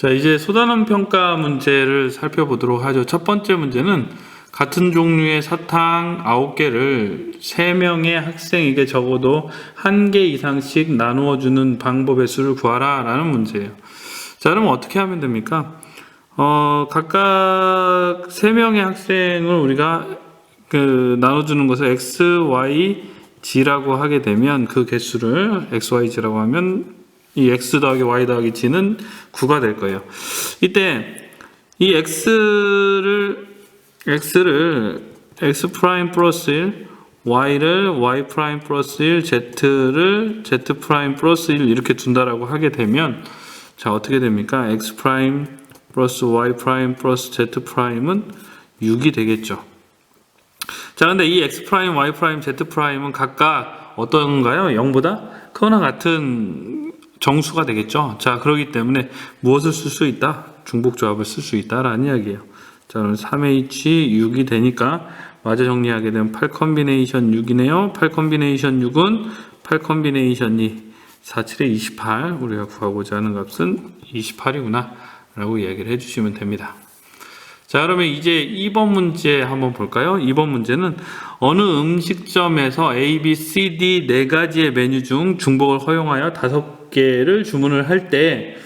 자, 이제 소단원 평가 문제를 살펴보도록 하죠. 첫 번째 문제는 같은 종류의 사탕 9개를 3명의 학생에게 적어도 1개 이상씩 나누어 주는 방법의 수를 구하라 라는 문제예요. 자, 그럼 어떻게 하면 됩니까? 각각 3명의 학생을 우리가 나눠주는 것을 x, y, g라고 하게 되면 그 개수를 x, y, g라고 하면 이 x 더하기 y 더하기 g는 9가 될 거예요. 이때 이 x를 x 프라임 플러스 1, y를 y 프라임 플러스 1, z를 z 프라임 플러스 1 이렇게 둔다라고 하게 되면 자, 어떻게 됩니까? x 프라임 플러스 y 프라임 플러스 z 프라임은 6이 되겠죠. 자, 근데 이 x 프라임, y 프라임, z 프라임은 각각 어떤가요? 0보다 크거나 같은 정수가 되겠죠. 자, 그렇기 때문에 무엇을 쓸 수 있다? 중복조합을 쓸 수 있다라는 이야기예요. 자, 그럼 3H 6이 되니까 마저 정리하게 되면 8 컨비네이션 6이네요. 8 컨비네이션 6은 8 컨비네이션 2, 4, 7에 28. 우리가 구하고자 하는 값은 28이구나 라고 이야기를 해주시면 됩니다. 자, 그러면 이제 2번 문제 한번 볼까요? 2번 문제는 어느 음식점에서 A, B, C, D 4가지의 메뉴 중 중복을 허용하여 5개를 주문을 할 때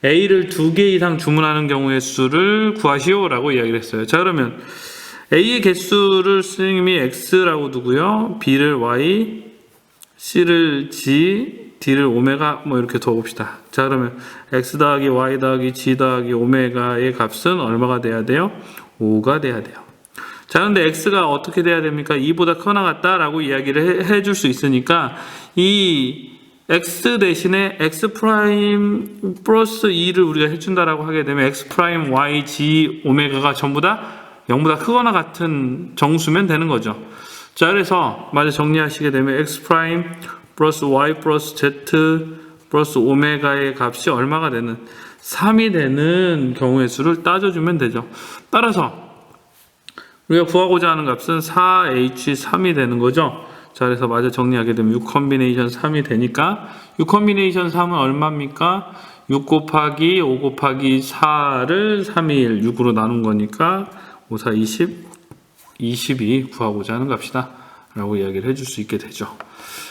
A를 2개 이상 주문하는 경우의 수를 구하시오 라고 이야기를 했어요. 자, 그러면 A의 개수를 선생님이 X라고 두고요, B를 Y, C를 G, D를 오메가 뭐 이렇게 둬봅시다. 자, 그러면 X 더하기 Y 더하기 G 더하기 오메가의 값은 얼마가 돼야 돼요? 5가 돼야 돼요. 자, 그런데 X가 어떻게 돼야 됩니까? 2보다 크거나 같다 라고 이야기를 해줄 수 있으니까 이 X 대신에 X 프라임 플러스 2를 우리가 해준다라고 하게 되면 X 프라임 Y, G, 오메가가 전부 다 0보다 크거나 같은 정수면 되는 거죠. 자, 그래서 마저 정리하시게 되면 X 프라임 플러스 Y 플러스 Z 플러스 오메가의 값이 얼마가 되는 3이 되는 경우의 수를 따져주면 되죠. 따라서 우리가 구하고자 하는 값은 4H3이 되는 거죠. 자, 그래서 마저 정리하게 되면 6 컨비네이션 3이 되니까 6 컨비네이션 3은 얼마입니까? 6 곱하기 5 곱하기 4를 3이 1, 6으로 나눈 거니까 5, 4, 20, 20이 구하고자 하는 값이다 라고 이야기를 해줄 수 있게 되죠.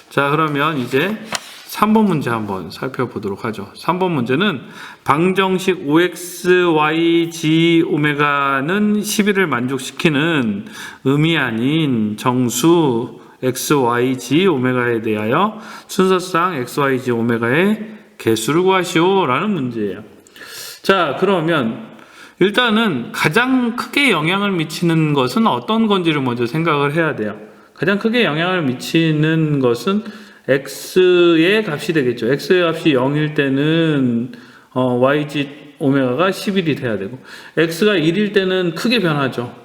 자, 그러면 이제 3번 문제 한번 살펴보도록 하죠. 3번 문제는 방정식 5xy g 오메가는 11을 만족시키는 음이 아닌 정수 x, y, g 오메가에 대하여 순서상 x, y, g 오메가의 개수를 구하시오 라는 문제예요. 자, 그러면 일단은 가장 크게 영향을 미치는 것은 어떤 건지를 먼저 생각을 해야 돼요. 가장 크게 영향을 미치는 것은 x의 값이 되겠죠. x의 값이 0일 때는 yg 오메가가 11이 돼야 되고, x가 1일 때는 크게 변하죠.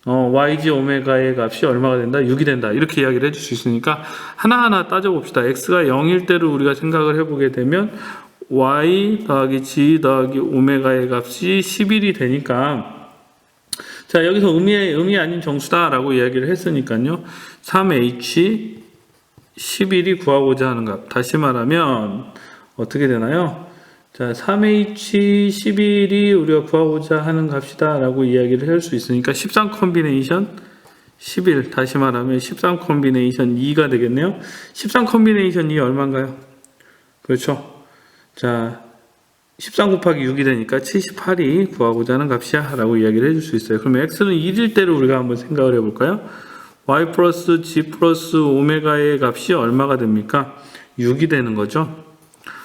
yg 오메가의 값이 얼마가 된다? 6이 된다. 이렇게 이야기를 해줄 수 있으니까 하나하나 따져봅시다. x가 0일 때를 우리가 생각을 해보게 되면 y 더하기 g 더하기 오메가의 값이 11이 되니까, 자, 여기서 음이 아닌 정수다라고 이야기를 했으니까요. 3h 11이 구하고자 하는 값. 다시 말하면 어떻게 되나요? 자, 3h 11이 우리가 구하고자 하는 값이다라고 이야기를 할 수 있으니까 13 컨비네이션 11, 다시 말하면 13 컨비네이션 2가 되겠네요. 13 컨비네이션 2 얼마인가요? 그렇죠. 자, 13 곱하기 6이 되니까 78이 구하고자 하는 값이야 라고 이야기를 해줄 수 있어요. 그러면 x는 1일 때를 우리가 한번 생각을 해볼까요? y 플러스 g 플러스 오메가의 값이 얼마가 됩니까? 6이 되는 거죠.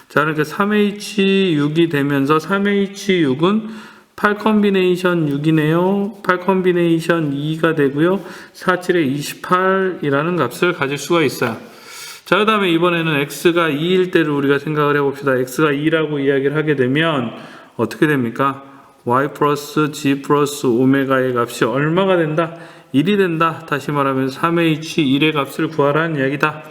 자, 그러니까 3h6이 되면서 3h6은 8 컨비네이션 6이네요. 8 컨비네이션 2가 되고요. 4, 7에 28이라는 값을 가질 수가 있어요. 자, 그 다음에 이번에는 x가 2일 때를 우리가 생각을 해봅시다. x가 2라고 이야기를 하게 되면 어떻게 됩니까? y 플러스 g 플러스 오메가의 값이 얼마가 된다? 1이 된다. 다시 말하면 3h1의 값을 구하라는 이야기다.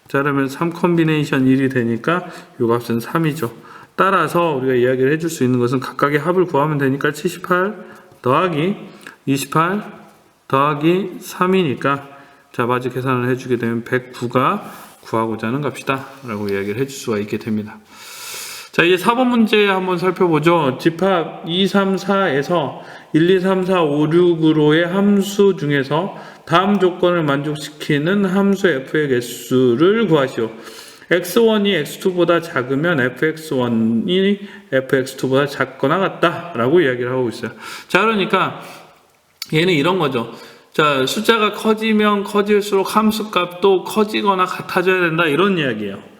자, 그러면 3 컨비네이션 1이 되니까 이 값은 3이죠. 따라서 우리가 이야기를 해줄 수 있는 것은 각각의 합을 구하면 되니까 78 더하기 28 더하기 3이니까, 자, 마저 계산을 해주게 되면 109가 구하고자 하는 값이다 라고 이야기를 해줄 수가 있게 됩니다. 자, 이제 4번 문제 한번 살펴보죠. 집합 2, 3, 4에서 1, 2, 3, 4, 5, 6으로의 함수 중에서 다음 조건을 만족시키는 함수 f의 개수를 구하시오. x1이 x2보다 작으면 fx1이 fx2보다 작거나 같다 라고 이야기를 하고 있어요. 자, 그러니까 얘는 이런 거죠. 자, 숫자가 커지면 커질수록 함수값도 커지거나 같아져야 된다 이런 이야기예요.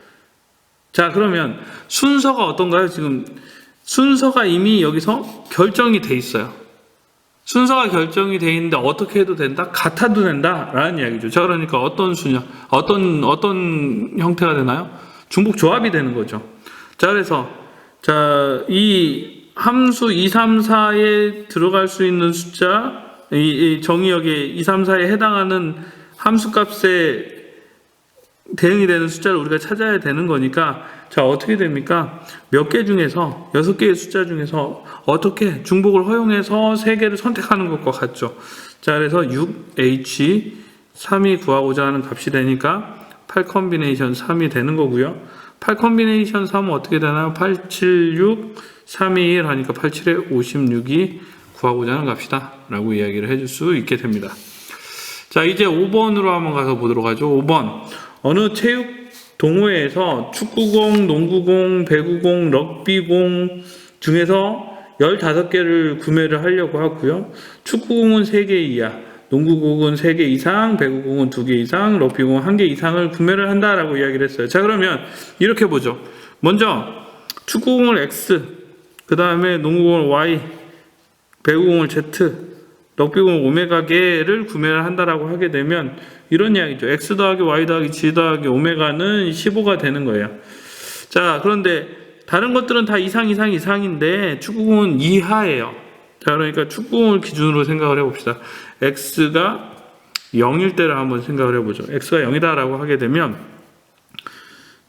자, 그러면 순서가 어떤가요? 지금 순서가 이미 여기서 결정이 돼 있어요. 순서가 결정이 돼 있는데 어떻게 해도 된다? 같아도 된다? 라는 이야기죠. 자, 그러니까 어떤 수냐? 어떤 형태가 되나요? 중복 조합이 되는 거죠. 자, 그래서 자, 이 함수 2, 3, 4에 들어갈 수 있는 숫자, 이 정의역에 2, 3, 4에 해당하는 함수값에 대응이 되는 숫자를 우리가 찾아야 되는 거니까, 자, 어떻게 됩니까? 몇 개 중에서 6개의 숫자 중에서 어떻게 중복을 허용해서 3개를 선택하는 것과 같죠. 자, 그래서 6H 3이 구하고자 하는 값이 되니까 8 컨비네이션 3이 되는 거고요. 8 컨비네이션 3은 어떻게 되나요? 8, 7, 6, 3, 2, 1 하니까 8, 7에 56이 구하고자 하는 값이다 라고 이야기를 해줄 수 있게 됩니다. 자, 이제 5번으로 한번 가서 보도록 하죠. 5번. 어느 체육 동호회에서 축구공, 농구공, 배구공, 럭비공 중에서 15개를 구매를 하려고 하고요. 축구공은 3개 이하, 농구공은 3개 이상, 배구공은 2개 이상, 럭비공은 1개 이상을 구매를 한다라고 이야기를 했어요. 자, 그러면 이렇게 보죠. 먼저 축구공을 X, 그 다음에 농구공을 Y, 배구공을 Z, 럭비공 오메가 개를 구매를 한다라고 하게 되면 이런 이야기죠. X 더하기 Y 더하기 G 더하기 오메가는 15가 되는 거예요. 자, 그런데 다른 것들은 다 이상인데 축구공은 이하예요. 자, 그러니까 축구공을 기준으로 생각을 해봅시다. X가 0일 때를 한번 생각을 해보죠. X가 0이다라고 하게 되면,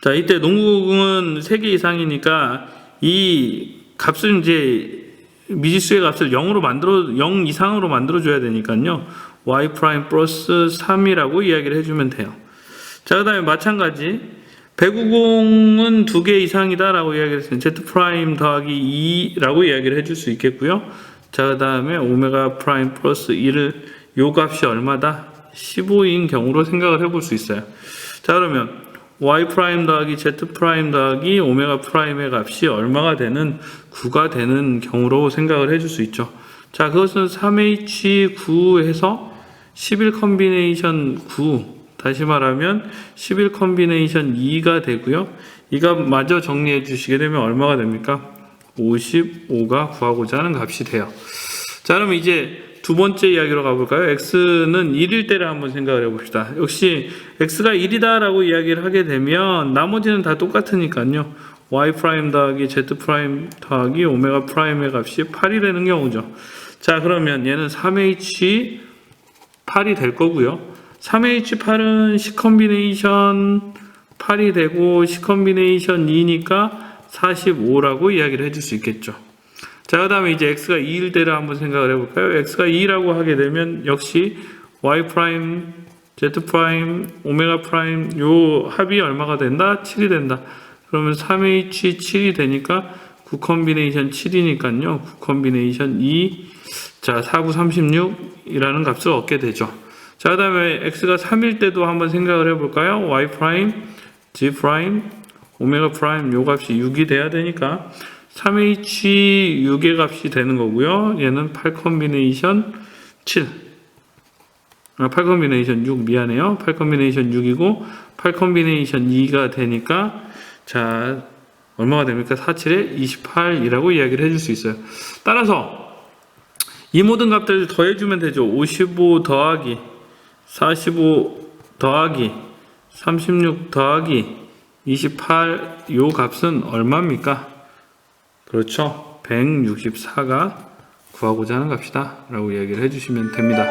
자, 이때 농구공은 3개 이상이니까 이 값을 이제 미지수의 값을 0 이상으로 만들어줘야 되니까요. y 프라임 플러스 3이라고 이야기를 해주면 돼요. 자, 그 다음에 마찬가지 배구공은 2개 이상이다라고 이야기를 했어요. z 프라임 더하기 2라고 이야기를 해줄 수 있겠고요. 자, 그 다음에 오메가 프라임 플러스 1을 요 값이 얼마다? 15인 경우로 생각을 해볼 수 있어요. 자, 그러면 y 프라임 더하기 z 프라임 더하기 오메가 프라임의 값이 얼마가 되는 9가 되는 경우로 생각을 해줄 수 있죠. 자, 그것은 3H9 해서 11 컨비네이션 9, 다시 말하면 11 컨비네이션 2가 되고요. 이 값 마저 정리해 주시게 되면 얼마가 됩니까? 55가 구하고자 하는 값이 돼요. 자, 그러면 이제 두 번째 이야기로 가볼까요? x는 1일 때를 한번 생각을 해봅시다. 역시 x가 1이다 라고 이야기를 하게 되면 나머지는 다 똑같으니까요. y 프라임 더하기 z 프라임 더하기 오메가 프라임의 값이 8이 되는 경우죠. 자, 그러면 얘는 3h 8이 될 거고요. 3h8은 10 컨비네이션 8이 되고 10 컨비네이션 2니까 45라고 이야기를 해줄 수 있겠죠. 자, 그 다음에 이제 x가 2일 때를 한번 생각을 해볼까요? x가 2라고 하게 되면 역시 y 프라임, z 프라임, 오메가 프라임 요 합이 얼마가 된다? 7이 된다. 그러면 3h 7이 되니까 9 컨비네이션 7이니까요. 9 컨비네이션 2, 자, 4, 9, 36이라는 값을 얻게 되죠. 자, 그 다음에 x가 3일 때도 한번 생각을 해볼까요? y 프라임, g 프라임, 오메가 프라임 요 값이 6이 돼야 되니까 3h6의 값이 되는 거고요. 얘는 8 컨비네이션 7. 8 컨비네이션 6 미안해요. 8 컨비네이션 6이고 8 컨비네이션 2가 되니까 자, 얼마가 됩니까? 4, 7에 28이라고 이야기를 해줄 수 있어요. 따라서 이 모든 값들을 더해주면 되죠. 55 더하기 45 더하기 36 더하기 28 요 값은 얼마입니까? 그렇죠. 164가 구하고자 하는 값이다 라고 이야기를 해주시면 됩니다.